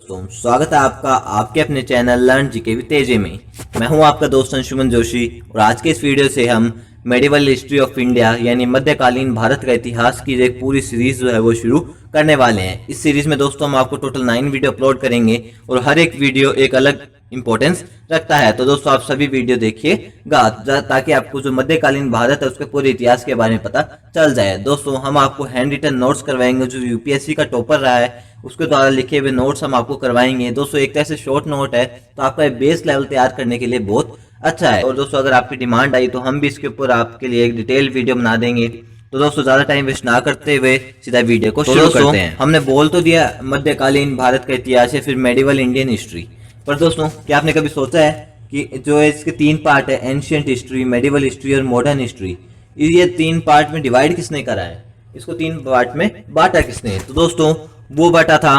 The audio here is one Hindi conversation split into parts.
दोस्तों, स्वागत है आपका आपके अपने चैनल लर्न जीके विद तेजे में। मैं हूं आपका दोस्त अंशुमन जोशी और आज के इस वीडियो से हम मेडिवल हिस्ट्री ऑफ इंडिया यानी मध्यकालीन भारत का इतिहास की एक पूरी सीरीज जो है वो शुरू करने वाले हैं। इस सीरीज में दोस्तों हम आपको टोटल 9 वीडियो अपलोड करेंगे और हर एक वीडियो एक अलग इंपॉर्टेंस रखता है। तो दोस्तों आप सभी वीडियो देखिएगा ताकि आपको जो मध्यकालीन भारत है उसके पूरे इतिहास के बारे में पता चल जाए। दोस्तों हम आपको हैंड रिटन नोट्स करवाएंगे, जो यूपीएससी का टॉपर रहा है उसके द्वारा लिखे हुए नोट्स हम आपको करवाएंगे। दोस्तों एक तरह से शॉर्ट नोट है तो आपका बेस लेवल तैयार करने के लिए बहुत अच्छा है। और दोस्तों अगर आपकी डिमांड आई तो हम भी इसके ऊपर आपके लिए एक डिटेल वीडियो बना देंगे। तो दोस्तों ज्यादा टाइम वेस्ट ना करते हुए सीधा वीडियो को शुरू करते हैं। हमने बोल तो दिया मध्यकालीन भारत का इतिहास है, फिर मेडिवल इंडियन हिस्ट्री, पर दोस्तों क्या आपने कभी सोचा है कि जो इसके 3 पार्ट है, एंशियंट हिस्ट्री, मेडिवल हिस्ट्री और मॉडर्न हिस्ट्री, ये 3 पार्ट में डिवाइड किसने करा है? इसको 3 पार्ट में बांटा किसने? तो दोस्तों वो बांटा था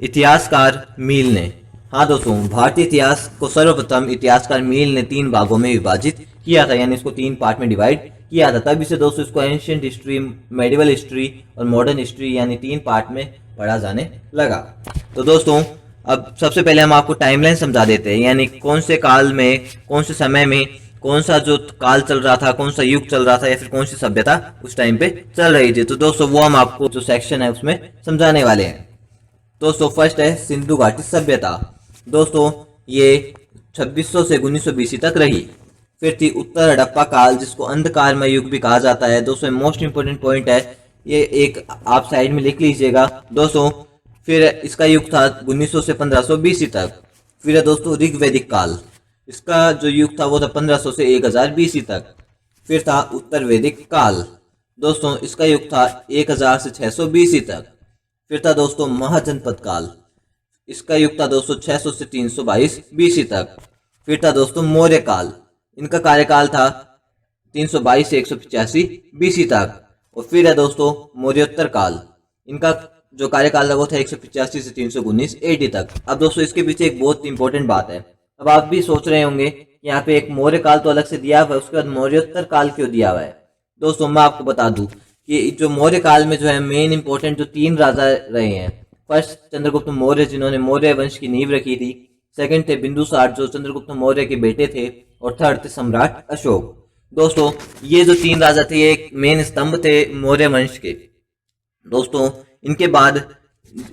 इतिहासकार मील ने। हाँ दोस्तों, भारतीय इतिहास को सर्वप्रथम इतिहासकार मील ने 3 भागों में विभाजित किया था, यानी इसको 3 पार्ट में डिवाइड किया था। तभी से दोस्तों इसको एंशियंट हिस्ट्री, मेडिवल हिस्ट्री और मॉडर्न हिस्ट्री यानी 3 पार्ट में पढ़ा जाने लगा। तो दोस्तों अब सबसे पहले हम आपको टाइमलाइन समझा देते हैं, यानी कौन से काल में, कौन से समय में, कौन सा जो काल चल रहा था, कौन सा युग चल रहा था या फिर कौन सी सभ्यता उस टाइम पे चल रही थी। तो दोस्तों वो हम आपको जो सेक्शन है उसमें समझाने वाले हैं। दोस्तों फर्स्ट है सिंधु घाटी सभ्यता। दोस्तों ये 2600 से 1900 बीसी तक रही। फिर थी उत्तर हड़प्पा काल, जिसको अंधकारमय युग भी कहा जाता है। दोस्तों मोस्ट इंपोर्टेंट पॉइंट है, ये एक आप साइड में लिख लीजिएगा दोस्तों। फिर इसका युग था 1900 से 1500 बीसी तक। फिर है दोस्तों ऋग्वैदिक काल, इसका जो युग था वो था 1500 से 1000 बीसी तक। फिर था उत्तर वैदिक काल, दोस्तों इसका युग था 1000 से 600 बीसी तक। फिर था दोस्तों महाजनपद काल, इसका युग था दोस्तों 600 से 322 बीसी तक। फिर था दोस्तों मौर्य काल, इनका कार्यकाल था 322 से 185 बीसी तक। और फिर है दोस्तों मौर्योत्तर काल, इनका जो कार्यकाल था वो था 185 से 319 एडी तक। अब दोस्तों इसके पीछे एक बहुत इंपॉर्टेंट बात है। अब आप भी सोच रहे होंगे कि यहाँ पे एक मौर्य काल तो अलग से दिया हुआ है, उसके बाद मौर्योत्तर काल क्यों दिया हुआ है? दोस्तों मैं आपको बता दूं कि जो मौर्य काल में जो है मेन इंपॉर्टेंट जो 3 राजा रहे हैं। फर्स्ट चंद्रगुप्त मौर्य, जिन्होंने मौर्य वंश की नींव रखी थी। सेकंड थे बिंदुसार, जो चंद्रगुप्त मौर्य के बेटे थे। और थर्ड थे सम्राट अशोक। दोस्तों ये जो 3 राजा थे, एक मेन स्तंभ थे मौर्य वंश के। दोस्तों इनके बाद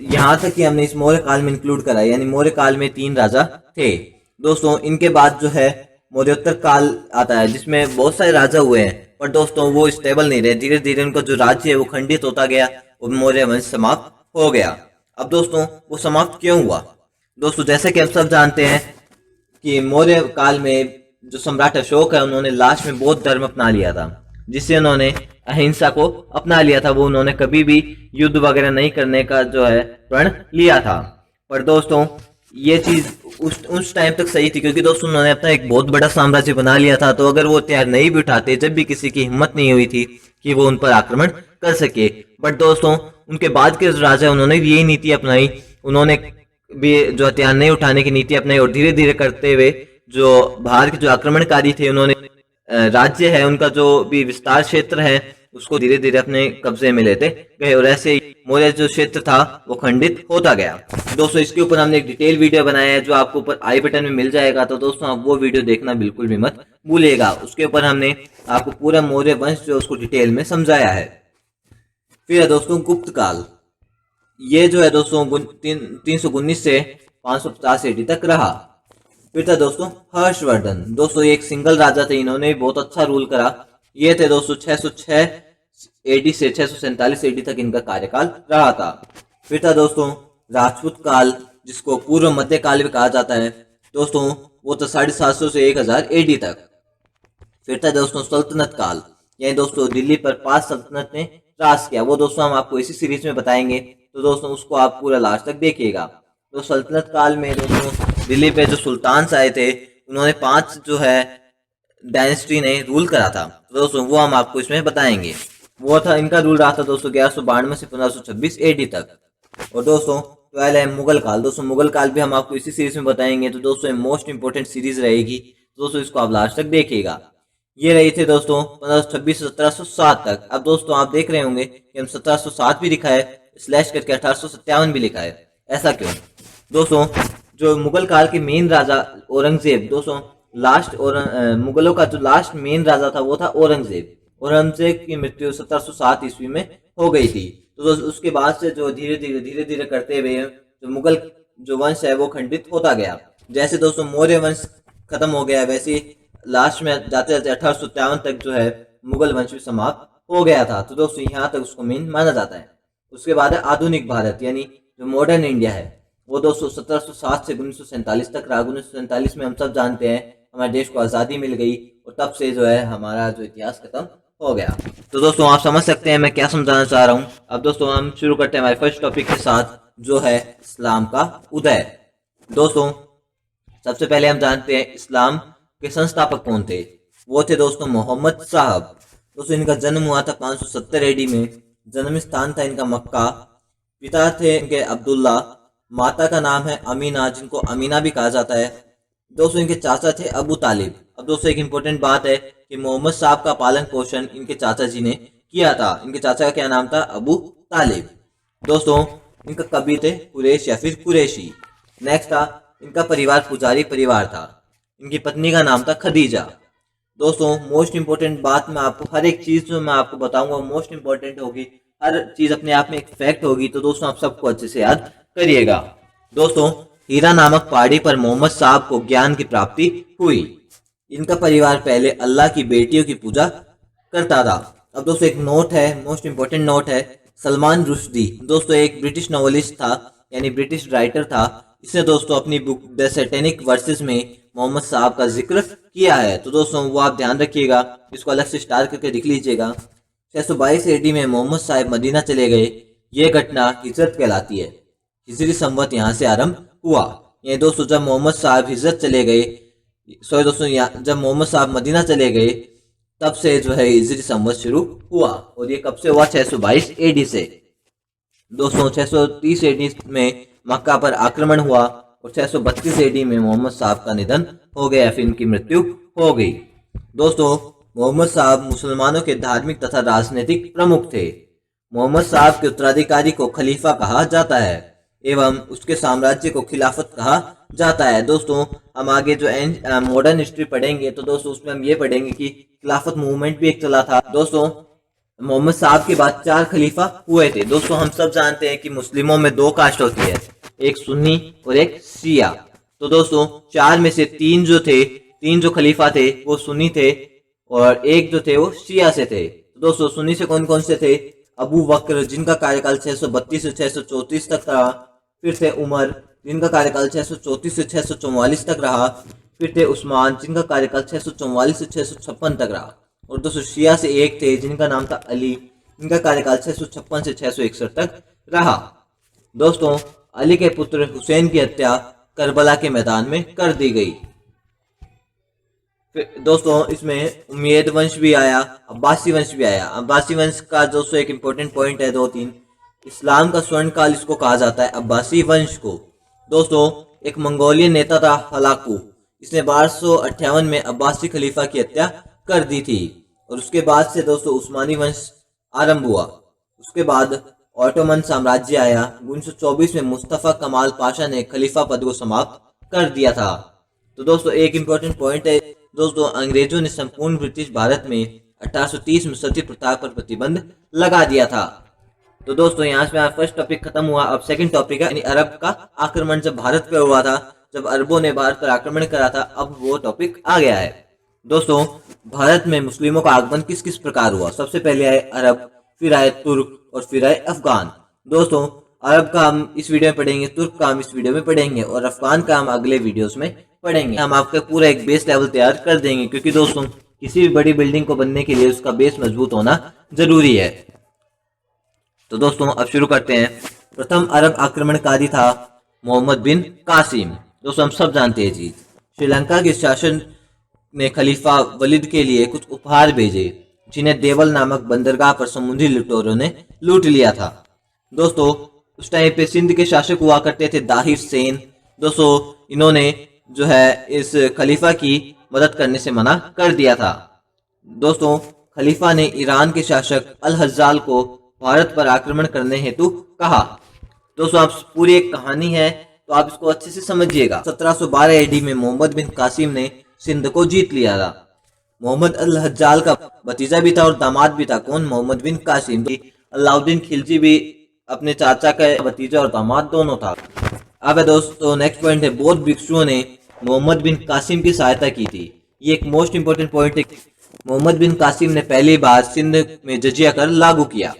यहाँ तक कि हमने इस मौर्य काल में इंक्लूड करा, यानी मौर्य काल में 3 राजा थे। दोस्तों इनके बाद जो है मौर्योत्तर काल आता है, जिसमें बहुत सारे राजा हुए हैं, पर दोस्तों वो स्टेबल नहीं रहे। धीरे धीरे उनका जो राज्य है वो खंडित होता गया और मौर्य वंश समाप्त हो गया। अब दोस्तों वो समाप्त क्यों हुआ? दोस्तों जैसे कि हम सब जानते हैं कि मौर्य काल में जो सम्राट अशोक है, उन्होंने लास्ट में बौद्ध धर्म अपना लिया था, जिससे उन्होंने अहिंसा को अपना लिया था। वो उन्होंने कभी भी युद्ध वगैरह नहीं करने का जो है प्रण लिया था। पर दोस्तों ये चीज उस टाइम तक सही थी, क्योंकि दोस्तों उन्होंने अपना एक बहुत बड़ा साम्राज्य बना लिया था। तो अगर वो हथियार नहीं भी उठाते, जब भी किसी की हिम्मत नहीं हुई थी कि वो उन पर आक्रमण कर सके। बट दोस्तों उनके बाद के राजा उन्होंने भी यही नीति अपनाई, उन्होंने भी जो हथियार नहीं उठाने की नीति अपनाई। और धीरे धीरे करते हुए जो बाहर के जो आक्रमणकारी थे, उन्होंने राज्य है उनका जो भी विस्तार क्षेत्र है उसको धीरे धीरे अपने कब्जे में लेते गए। और ऐसे ही मौर्य जो क्षेत्र था वो खंडित होता गया। दोस्तों इसके ऊपर हमने एक डिटेल वीडियो बनाया है, जो आपको ऊपर आई बटन में मिल जाएगा। तो दोस्तों आप वो वीडियो देखना बिल्कुल भी मत भूलिएगा। उसके ऊपर हमने आपको पूरा मौर्य वंश जो उसको डिटेल में समझाया है। फिर है दोस्तों गुप्त काल, ये जो है दोस्तों 319 से 550 एडी तक रहा। फिर था दोस्तों हर्षवर्धन, दोस्तों ये एक सिंगल राजा थे, इन्होंने बहुत अच्छा रूल करा। ये थे दोस्तों 606 एडी से 647 एडी तक इनका कार्यकाल रहा था। फिर था दोस्तों राजपूत काल, जिसको पूर्व मध्य काल भी कहा जाता है। दोस्तों वो था 750 से 1000 एडी तक। फिर था दोस्तों सल्तनत काल, यानी दोस्तों दिल्ली पर 5 सल्तनत ने राज किया। वो दोस्तों हम आपको इसी सीरीज में बताएंगे, तो दोस्तों उसको आप पूरा लास्ट तक देखिएगा। तो सल्तनत काल में दोस्तों दिल्ली पे जो सुल्तान आए थे, उन्होंने 5 जो है डायनेस्टी ने रूल करा था। तो दोस्तों वो हम आपको इसमें बताएंगे। वो था, इनका रूल रहा था दोस्तों 1192 से 1526 एडी तक। और दोस्तों पहले है मुगल काल। दोस्तों मुगल काल भी हम आपको इसी सीरीज में बताएंगे। तो दोस्तों मोस्ट इंपोर्टेंट सीरीज रहेगी, तो दोस्तों इसको आप लास्ट तक देखिएगा। ये रही थे दोस्तों 1526 से 1707 तक। अब दोस्तों आप देख रहे होंगे कि हम 1707 भी लिखा है, स्लैश करके 1857 भी लिखा है, ऐसा क्यों? दोस्तों जो मुगल काल के मेन राजा औरंगजेब, दोस्तों लास्ट और मुगलों का जो लास्ट मेन राजा था वो था औरंगजेब। औरंगजेब की मृत्यु 1707 ईस्वी में हो गई थी। तो दोस्तों उसके बाद से जो धीरे धीरे करते हुए जो मुगल जो वंश है वो खंडित होता गया। जैसे दोस्तों मौर्य वंश खत्म हो गया, वैसे लास्ट में जाते जाते 1857 तक जो है मुगल वंश भी समाप्त हो गया था। तो दोस्तों यहाँ तक उसको मेन माना जाता है। उसके बाद है आधुनिक भारत यानी जो मॉडर्न इंडिया है, वो दोस्तों 1707 से 1947 तक रहा। 1947 में हम सब जानते हैं हमारे देश को आज़ादी मिल गई और तब से जो है हमारा जो इतिहास खत्म हो गया। तो दोस्तों आप समझ सकते हैं मैं क्या समझाना चाह रहा हूँ। अब दोस्तों हम शुरू करते हैं हमारे फर्स्ट टॉपिक के साथ, जो है इस्लाम का उदय। दोस्तों सबसे पहले हम जानते हैं इस्लाम के संस्थापक कौन थे। वो थे दोस्तों मोहम्मद साहब। दोस्तों इनका जन्म हुआ था 570 एडी में। जन्म स्थान था इनका मक्का। पिता थे इनके अब्दुल्ला, माता का नाम है अमीना जिनको अमीना भी कहा जाता है। दोस्तों इनके चाचा थे अबू तालिब। अब दोस्तों एक इम्पोर्टेंट बात है कि मोहम्मद साहब का पालन पोषण इनके चाचा जी ने किया था। इनके चाचा का क्या नाम था? अबू तालिब। दोस्तों इनका कबील थे कुरैश या फिर कुरैशी। नेक्स्ट था इनका परिवार पुजारी परिवार था। इनकी पत्नी का नाम था खदीजा। दोस्तों मोस्ट इंपोर्टेंट बात, मैं आपको हर एक चीज जो मैं आपको बताऊंगा मोस्ट इंपोर्टेंट होगी, हर चीज अपने आप में एक फैक्ट होगी। तो दोस्तों आप सबको अच्छे से याद करिएगा। दोस्तों हीरा नामक पहाड़ी पर मोहम्मद साहब को ज्ञान की प्राप्ति हुई। इनका परिवार पहले अल्लाह की बेटियों की पूजा करता था। अब दोस्तों एक नोट है, मोस्ट इंपोर्टेंट नोट है। सलमान रुश्दी दोस्तों एक ब्रिटिश नॉवेलिस्ट था यानी ब्रिटिश राइटर था। इसने दोस्तों अपनी बुक द सैटेनिक वर्सेस में मोहम्मद साहब का जिक्र किया है। तो दोस्तों वो आप ध्यान रखिएगा, इसको अलग से स्टार करके लिख लीजिएगा। 622 एडी में मोहम्मद साहब मदीना चले गए। ये घटना हिजरत कहलाती है। हिजरी संवत यहाँ से आरंभ हुआ। ये दोस्तों जब मोहम्मद साहब हिजरत चले गए, सॉरी दोस्तों जब मोहम्मद साहब मदीना चले गए तब से जो है हिजरी संवत शुरू हुआ। और ये कब से हुआ? 622 एडी से। दोस्तों 630 एडी में मक्का पर आक्रमण हुआ और 632 एडी में मोहम्मद साहब का निधन हो गया, फिर इनकी मृत्यु हो गई। दोस्तों मोहम्मद साहब मुसलमानों के धार्मिक तथा राजनीतिक प्रमुख थे। मोहम्मद साहब के उत्तराधिकारी को खलीफा कहा जाता है एवं उसके साम्राज्य को खिलाफत कहा जाता है। दोस्तों हम आगे जो मॉडर्न हिस्ट्री पढ़ेंगे तो दोस्तों उसमें हम ये पढ़ेंगे कि खिलाफत मूवमेंट भी एक चला था। दोस्तों मोहम्मद साहब के बाद 4 खलीफा हुए थे। दोस्तों हम सब जानते हैं कि मुस्लिमों में 2 कास्ट होती है, एक सुन्नी और एक शिया। तो दोस्तों 4 में से 3 जो थे, 3 जो खलीफा थे वो सुन्नी थे और एक जो थे वो शिया से थे। तो दोस्तों सुन्नी से कौन कौन से थे? अबू बकर जिनका कार्यकाल 632 से 634 तक रहा। फिर थे उमर जिनका कार्यकाल 634 से 644 तक रहा। फिर थे उस्मान जिनका कार्यकाल 644 से 656 तक रहा। और दोस्तों शिया से एक थे जिनका नाम था अली, इनका कार्यकाल 656 से 661 तक रहा। दोस्तों अली के पुत्र हुसैन की हत्या करबला के मैदान में कर दी गई। फिर दोस्तों इसमें उमैयद वंश भी आया, अब्बासी वंश भी आया। अब्बासी वंश का दोस्तों एक इम्पोर्टेंट पॉइंट है 2-3, इस्लाम का स्वर्ण काल इसको कहा जाता है, अब्बासी वंश को। दोस्तों एक मंगोलियन नेता था हलाकू, इसने 1258 में अब्बासी खलीफा की हत्या कर दी थी। और उसके बाद से दोस्तों उस्मानी वंश आरंभ हुआ। उसके बाद ऑटोमन साम्राज्य आया। 1924 में मुस्तफ़ा कमाल पाशा ने खलीफा पद को समाप्त कर दिया था। तो दोस्तों एक इम्पोर्टेंट पॉइंट है दोस्तों, अंग्रेजों ने संपूर्ण ब्रिटिश भारत में 1830 में सती प्रथा पर प्रतिबंध लगा दिया था। तो दोस्तों यहाँ से फर्स्ट टॉपिक खत्म हुआ। अब सेकंड टॉपिक है यानी अरब का आक्रमण जब भारत पर हुआ था, जब अरबों ने भारत पर आक्रमण करा था, अब वो टॉपिक आ गया है। दोस्तों भारत में मुस्लिमों का आगमन किस किस प्रकार हुआ? सबसे पहले आए अरब, फिर आए तुर्क और फिर आए अफगान। दोस्तों अरब का हम इस वीडियो में पढ़ेंगे, तुर्क का हम इस वीडियो में पढ़ेंगे और अफगान का हम अगले वीडियोस में पढ़ेंगे। हम आपका पूरा एक बेस लेवल तैयार कर देंगे, क्योंकि दोस्तों किसी भी बड़ी बिल्डिंग को बनने के लिए उसका बेस मजबूत होना जरूरी है। तो दोस्तों अब शुरू करते हैं। प्रथम अरब आक्रमणकारी था मोहम्मद बिन कासिम। दोस्तों हम सब जानते हैं जी, श्रीलंका के शासन ने खलीफा वलीद के लिए कुछ उपहार भेजे, जिन्हें देवल नामक बंदरगाह पर समुद्री लुटेरों ने लूट लिया था। दोस्तों उस टाइम पे सिंध के शासक हुआ करते थे दाहिर सेन। दोस्तों इन्होंने जो है इस खलीफा की मदद करने से मना कर दिया था। दोस्तों खलीफा ने ईरान के शासक अल हज्जाल को भारत पर आक्रमण करने हेतु कहा। दोस्तों आप पूरी एक कहानी है, तो आप इसको अच्छे से समझिएगा। 1712 एडी में मोहम्मद बिन कासिम ने सिंध को जीत लिया था। मोहम्मद अल हज्जाल का भतीजा भी था और दामाद भी था। कौन? मोहम्मद बिन कासिम। अलाउद्दीन खिलजी भी अपने चाचा का भतीजा और दामाद दोनों था। अब है दोस्तों नेक्स्ट पॉइंट है, बौद्ध भिक्षुओं ने मोहम्मद बिन कासिम की सहायता की थी। ये एक मोस्ट इंपोर्टेंट पॉइंट है। मोहम्मद बिन कासिम ने पहली बार सिंध में जजिया कर लागू किया।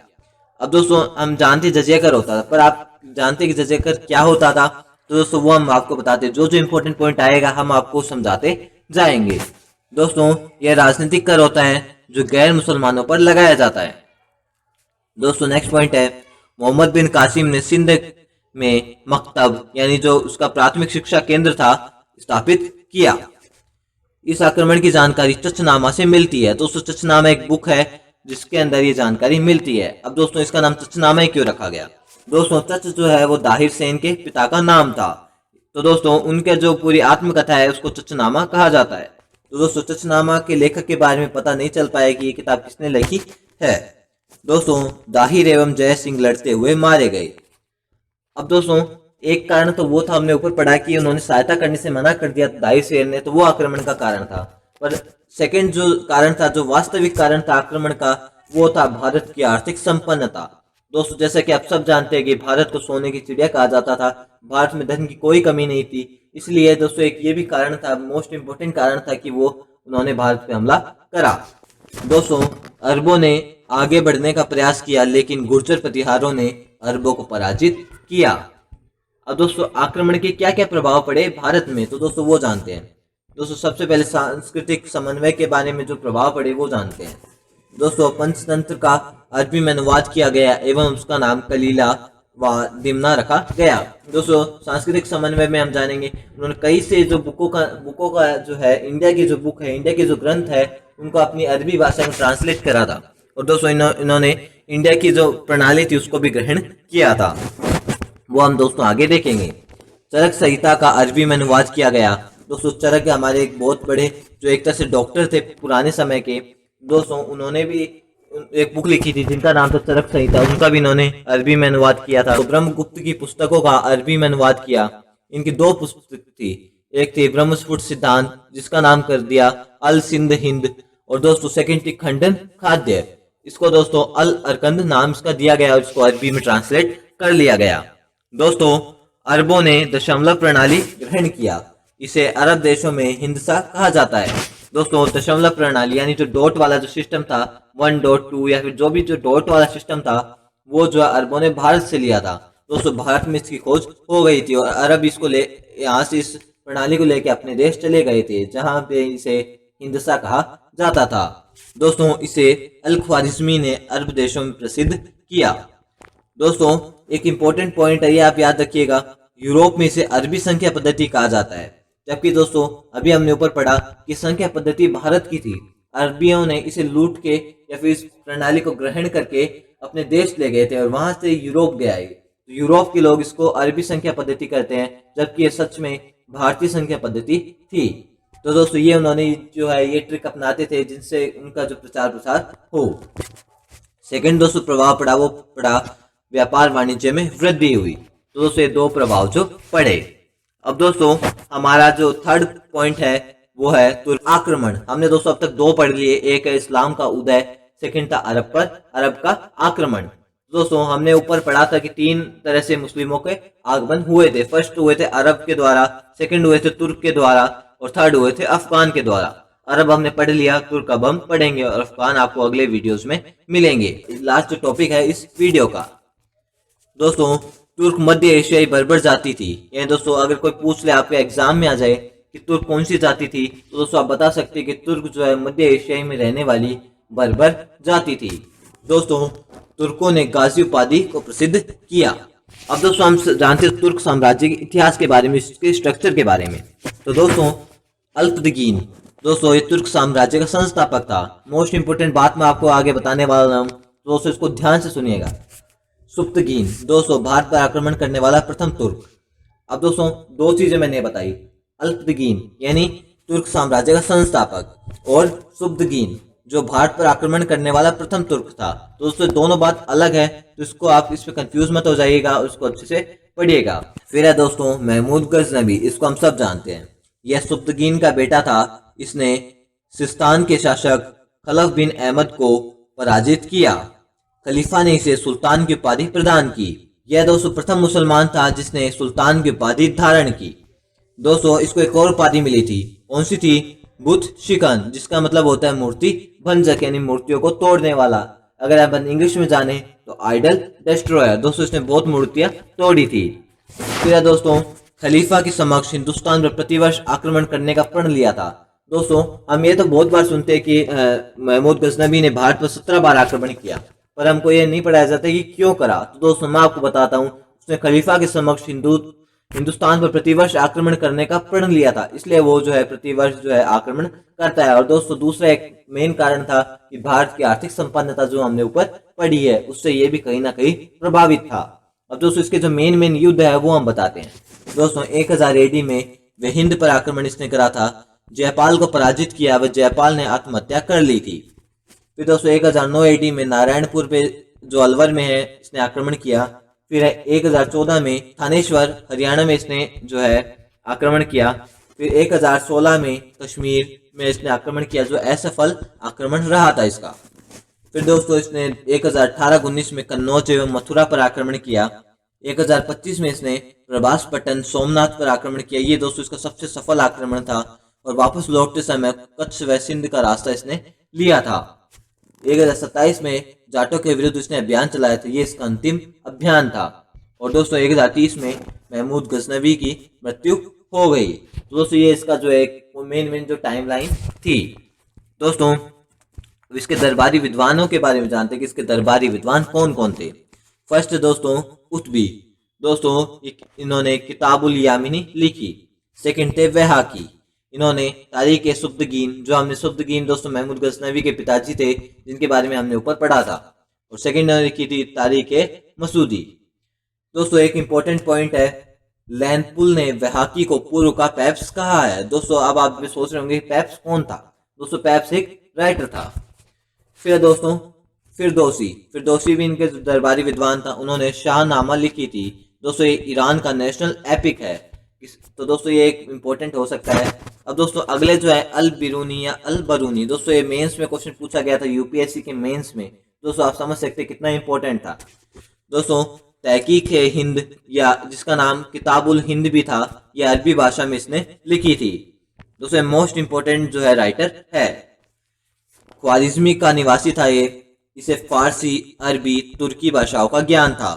अब दोस्तों हम जानते जजिया कर होता था, पर आप जानते कि जजिया कर क्या होता था? तो दोस्तों वो हम आपको बताते, जो इंपॉर्टेंट पॉइंट आएगा हम आपको समझाते जाएंगे। दोस्तों यह राजनीतिक कर होता है जो गैर मुसलमानों पर लगाया जाता है। दोस्तों नेक्स्ट पॉइंट है, मोहम्मद बिन कासिम ने सिंध में मकतब यानी जो उसका प्राथमिक शिक्षा केंद्र था स्थापित किया। इस आक्रमण की जानकारी चचनामा से मिलती है। दोस्तों चचनामा एक बुक है जिसके अंदर ये जानकारी मिलती है। अब दोस्तों इसका नाम चचनामा ही क्यों रखा गया? दोस्तों चच जो है वो दाहिर सेन के पिता का नाम था। तो दोस्तों उनके जो पूरी आत्मकथा है उसको चचनामा कहा जाता है। तो दोस्तों चचनामा के लेखक के बारे में पता नहीं चल पाया कि ये किताब किसने लिखी है। दोस्तों दाहिर एवं जय सिंह लड़ते हुए मारे गए। अब दोस्तों एक कारण तो वो था, हमने ऊपर पढ़ा कि उन्होंने सहायता करने से मना कर दिया दाहिर सेन ने, तो वो आक्रमण का कारण था। पर सेकंड जो कारण था, जो वास्तविक कारण था आक्रमण का, वो था भारत की आर्थिक संपन्नता। दोस्तों जैसा कि आप सब जानते हैं कि भारत को सोने की चिड़िया कहा जाता था, भारत में धन की कोई कमी नहीं थी। इसलिए दोस्तों एक ये भी कारण था, मोस्ट इंपोर्टेंट कारण था कि वो उन्होंने भारत पे हमला करा। दोस्तों अरबों ने आगे बढ़ने का प्रयास किया लेकिन गुर्जर प्रतिहारों ने अरबों को पराजित किया। अब दोस्तों आक्रमण के क्या क्या प्रभाव पड़े भारत में, तो दोस्तों वो जानते हैं। दोस्तों सबसे पहले सांस्कृतिक समन्वय के बारे में जो प्रभाव पड़े वो जानते हैं। दोस्तों पंचतंत्र का अरबी में अनुवाद किया गया एवं उसका नाम कलीला व दिमना रखा गया। दोस्तों सांस्कृतिक समन्वय में हम जानेंगे उन्होंने कई से जो बुकों का जो है इंडिया की जो बुक है, इंडिया के जो ग्रंथ है उनको अपनी अरबी भाषा में ट्रांसलेट करा था। और दोस्तों इन्होंने इंडिया की जो प्रणाली थी उसको भी ग्रहण किया था, वो हम दोस्तों आगे देखेंगे। चरक संहिता का अरबी में अनुवाद किया गया। दोस्तों चरक हमारे एक बहुत बड़े जो एक तरह से डॉक्टर थे पुराने समय के। दोस्तों उन्होंने भी एक बुक लिखी थी जिनका नाम था चरक संहिता, उनका भी इन्होंने अरबी में अनुवाद किया था। तो ब्रह्मगुप्त की पुस्तकों का अरबी में अनुवाद किया। इनकी दो पुस्तक थी, एक थी ब्रह्मस्फुट सिद्धांत जिसका नाम कर दिया अल सिंध हिंद, और दोस्तों सेकंड थी खंडन खाद्य, इसको दोस्तों अल अरकंद नाम इसका दिया गया और इसको अरबी में ट्रांसलेट कर लिया गया। दोस्तों अरबों ने दशमलव प्रणाली ग्रहण किया, इसे अरब देशों में हिंदसा कहा जाता है। दोस्तों दशमलव प्रणाली यानी जो डॉट वाला जो सिस्टम था 1.2 या फिर जो भी जो डॉट वाला सिस्टम था वो जो अरबों ने भारत से लिया था। दोस्तों भारत में इसकी खोज हो गई थी और अरब इसको ले यहाँ से इस प्रणाली को लेकर अपने देश चले गए थे जहाँ पे इसे हिंदसा कहा जाता था। दोस्तों इसे अल ख्वारिज़मी ने अरब देशों में प्रसिद्ध किया। दोस्तों एक इंपॉर्टेंट पॉइंट है, ये आप याद रखिएगा, यूरोप में इसे अरबी संख्या पद्धति कहा जाता है, जबकि दोस्तों अभी हमने ऊपर पढ़ा कि संख्या पद्धति भारत की थी। अरबियों ने इसे लूट के या फिर इस प्रणाली को ग्रहण करके अपने देश ले गए थे और वहां से यूरोप गया है। तो यूरोप के लोग इसको अरबी संख्या पद्धति करते हैं, जबकि ये सच में भारतीय संख्या पद्धति थी। तो दोस्तों ये उन्होंने जो है ये ट्रिक अपनाते थे जिनसे उनका जो प्रचार प्रसार हो। सेकंड दोस्तों प्रभाव पड़ा वो पड़ा व्यापार वाणिज्य में वृद्धि हुई। तो दोस्तों ये दो प्रभाव जो पड़े। अब दोस्तों हमारा जो थर्ड पॉइंट है वो है तुर्क आक्रमण। हमने दोस्तों अब तक दो पढ़ लिए, एक है इस्लाम का उदय, सेकंड था अरब का आक्रमण। दोस्तों हमने ऊपर पढ़ा था कि तीन तरह से मुस्लिमों के आगमन हुए थे। फर्स्ट हुए थे अरब के द्वारा, सेकंड हुए थे तुर्क के द्वारा और थर्ड हुए थे अफगान के द्वारा। अरब हमने पढ़ लिया, तुर्क अब हम पढ़ेंगे और अफगान आपको अगले वीडियोस में मिलेंगे। लास्ट जो टॉपिक है इस वीडियो का दोस्तों, तुर्क मध्य एशियाई बर्बर जाति थी। यानी दोस्तों अगर कोई पूछ ले आपके एग्जाम में आ जाए कि तुर्क कौन सी जाति थी, तो दोस्तों आप बता सकते हैं कि तुर्क जो है मध्य एशियाई में रहने वाली बर्बर जाति थी। दोस्तों तुर्कों ने गाजी उपाधि को प्रसिद्ध किया। अब दोस्तों हम जानते हैं तुर्क साम्राज्य के इतिहास के बारे में, इसके स्ट्रक्चर के बारे में। तो दोस्तों अल्पतगीन दोस्तों ये तुर्क साम्राज्य का संस्थापक था। मोस्ट इंपोर्टेंट बात मैं आपको आगे बताने वाला हूँ, तो दोस्तों इसको ध्यान से सुनिएगा। सुप्तगीन दोस्तों भारत पर आक्रमण करने वाला प्रथम तुर्क। अब दोस्तों दो चीजें मैंने बताई, अल्पतगीन यानी तुर्क साम्राज्य का संस्थापक और सुब्तगीन जो भारत पर आक्रमण करने वाला प्रथम तुर्क था। दोस्तों दोनों बात अलग है, तो इसको आप इस पे कंफ्यूज मत हो जाइएगा, उसको अच्छे से पढ़िएगा। फिर है दोस्तों महमूद गजनवी, इसको हम सब जानते हैं। यह सुब्तगीन का बेटा था। इसने सिस्तान के शासक खलफ बिन अहमद को पराजित किया। खलीफा ने इसे सुल्तान की उपाधि प्रदान की। यह दोस्तों प्रथम मुसलमान था जिसने सुल्तान की उपाधि धारण की। दोस्तों इसको एक और उपाधि मिली थी, कौन सी थी? बुत शिकन, जिसका मतलब होता है मूर्ति भंजक, यानी मूर्तियों को तोड़ने वाला। अगर आप इंग्लिश में जाने तो आइडल डिस्ट्रॉयर। दोस्तों इसने बहुत मूर्तियां तोड़ी थी। फिर दोस्तों खलीफा के समक्ष हिंदुस्तान पर प्रतिवर्ष आक्रमण करने का प्रण लिया था। दोस्तों हम ये तो बहुत बार सुनते हैं कि महमूद गजनवी ने भारत पर 17 बार आक्रमण किया, पर हमको ये नहीं पढ़ाया जाता कि क्यों करा। तो दोस्तों मैं आपको बताता हूँ, उसने खलीफा के समक्ष हिंदुस्तान पर प्रतिवर्ष आक्रमण करने का प्रण लिया था, इसलिए वो जो है प्रतिवर्ष जो है आक्रमण करता है। और दोस्तों दूसरा एक मेन कारण था कि भारत की आर्थिक संपन्नता जो हमने ऊपर पढ़ी है उससे ये भी कहीं ना कहीं प्रभावित था। अब दोस्तों इसके जो मेन युद्ध है वो हम बताते हैं। दोस्तों 1000 AD में वे हिंद पर आक्रमण इसने करा था। जयपाल को पराजित किया व जयपाल ने आत्महत्या कर ली थी। फिर दोस्तों 1009 AD में नारायणपुर पे जो अलवर में है इसने आक्रमण किया। फिर 1014 में थानेश्वर हरियाणा में इसने जो है आक्रमण किया। फिर 1016 में कश्मीर में इसने आक्रमण किया, जो असफल आक्रमण रहा था इसका। फिर दोस्तों इसने 1018-19 में कन्नौज एवं मथुरा पर आक्रमण किया। 1025 में इसने प्रभासपट्टन सोमनाथ पर आक्रमण किया। ये दोस्तों इसका सबसे सफल आक्रमण था। और वापस लौटते समय कच्छ व सिंध का रास्ता इसने लिया था। 1027 में जाटों के विरुद्ध इसने अभियान चलाया था, ये इसका अंतिम अभियान था। और दोस्तों 1030 में महमूद गजनवी की मृत्यु हो गई। तो दोस्तों ये इसका जो एक मेन जो टाइमलाइन थी। दोस्तों इसके दरबारी विद्वानों के बारे में जानते हैं कि इसके दरबारी विद्वान कौन कौन थे। फर्स्ट दोस्तों कुतबी, दोस्तों इन्होंने किताबुल यामिनी लिखी। सेकंड थे वहाकी, इन्होंने तारीख सुब्तगीन, जो हमने सुब्तगीन दोस्तों महमूद गजनवी के पिताजी थे जिनके बारे में हमने ऊपर पढ़ा था। और सेकंड इन्होंने की थी तारीख मसूदी। दोस्तों एक इंपॉर्टेंट पॉइंट है, लैंडपुल ने वहाकी को पूर्व का पेप्स कहा है। दोस्तों अब आप सोच रहे होंगे पेप्स कौन था। दोस्तों पेप्स एक राइटर था। फिर दोस्तों फिरदौसी भी इनके दरबारी विद्वान था। उन्होंने शाहनामा लिखी थी। दोस्तों ये ईरान का नेशनल एपिक है, तो दोस्तों ये एक इम्पोर्टेंट हो सकता है। अब दोस्तों अगले जो है अल बिरूनी या अल बरूनी, दोस्तों ये मेंस में क्वेश्चन पूछा गया था यूपीएससी के मेंस में। दोस्तों आप समझ सकते हैं कितना इंपॉर्टेंट था। दोस्तों तहकीक है हिंद, या जिसका नाम किताबुल हिंद भी था, यह अरबी भाषा में इसने लिखी थी। दोस्तों मोस्ट इंपॉर्टेंट जो है राइटर है। ख्वारिज्मी का निवासी था ये, इसे फारसी, अरबी, तुर्की भाषाओं का ज्ञान था।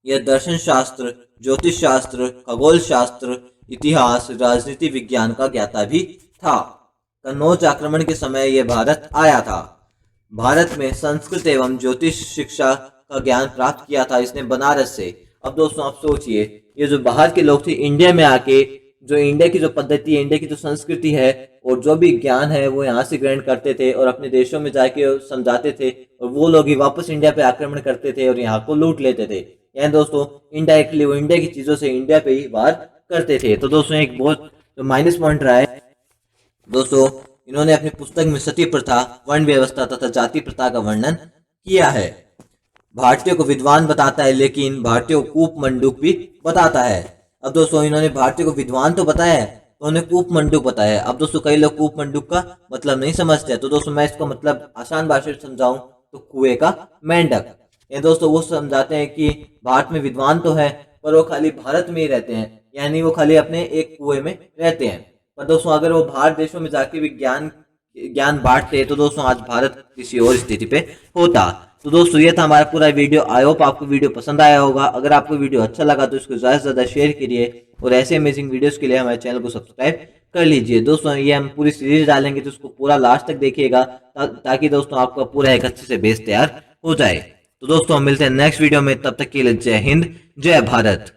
यह दर्शन शास्त्र, ज्योतिष शास्त्र, खगोल शास्त्र, इतिहास, राजनीति विज्ञान का ज्ञाता भी था। कन्नौज आक्रमण के समय यह भारत आया था। भारत में संस्कृत एवं ज्योतिष शिक्षा का ज्ञान प्राप्त किया था इसने बनारस से। अब दोस्तों आप सोचिए, ये जो बाहर के लोग थे इंडिया में आके, जो इंडिया की जो पद्धति है, इंडिया की जो संस्कृति है और जो भी ज्ञान है वो यहाँ से ग्रहण करते थे और अपने देशों में जाके समझाते थे, और वो लोग ही वापस इंडिया पे आक्रमण करते थे और यहाँ को लूट लेते थे। यानी दोस्तों इनडायरेक्टली वो इंडिया की चीजों से इंडिया पे ही वार करते थे। तो दोस्तों एक बहुत जो माइनस पॉइंट रहा है। दोस्तों इन्होंने अपनी पुस्तक में सती प्रथा, वर्ण व्यवस्था तथा जाति प्रथा का वर्णन किया है। भारतीयों को विद्वान बताता है लेकिन भारतीयों को कूप मंडूक भी बताता है। अब दोस्तों इन्होंने भारतीयों को विद्वान तो बताया है, तो उन्हें कूप मंडूक बताया है। अब दोस्तों कई लोग कूप मंडूक का मतलब नहीं समझते हैं, तो दोस्तों मैं इसको मतलब आसान भाषा में समझाऊं तो कुएं का मेंढक। ये दोस्तों वो समझाते हैं कि भारत में विद्वान तो है पर वो खाली भारत में ही रहते हैं, यानी वो खाली अपने एक कुएं में रहते हैं। पर दोस्तों अगर वो बाहर देशों में जाके भी ज्ञान बांटते तो दोस्तों आज भारत किसी और स्थिति पे होता। तो दोस्तों ये था हमारा पूरा वीडियो। आई होप आपको वीडियो पसंद आया होगा। अगर आपको वीडियो अच्छा लगा तो इसको ज़्यादा से ज़्यादा शेयर करिए और ऐसे अमेजिंग वीडियोस के लिए हमारे चैनल को सब्सक्राइब कर लीजिए। दोस्तों ये हम पूरी सीरीज डालेंगे तो उसको पूरा लास्ट तक देखिएगा ताकि दोस्तों आपका पूरा एक अच्छे से बेस तैयार हो जाए। तो दोस्तों हम मिलते हैं नेक्स्ट वीडियो में, तब तक के लिए जय हिंद, जय भारत।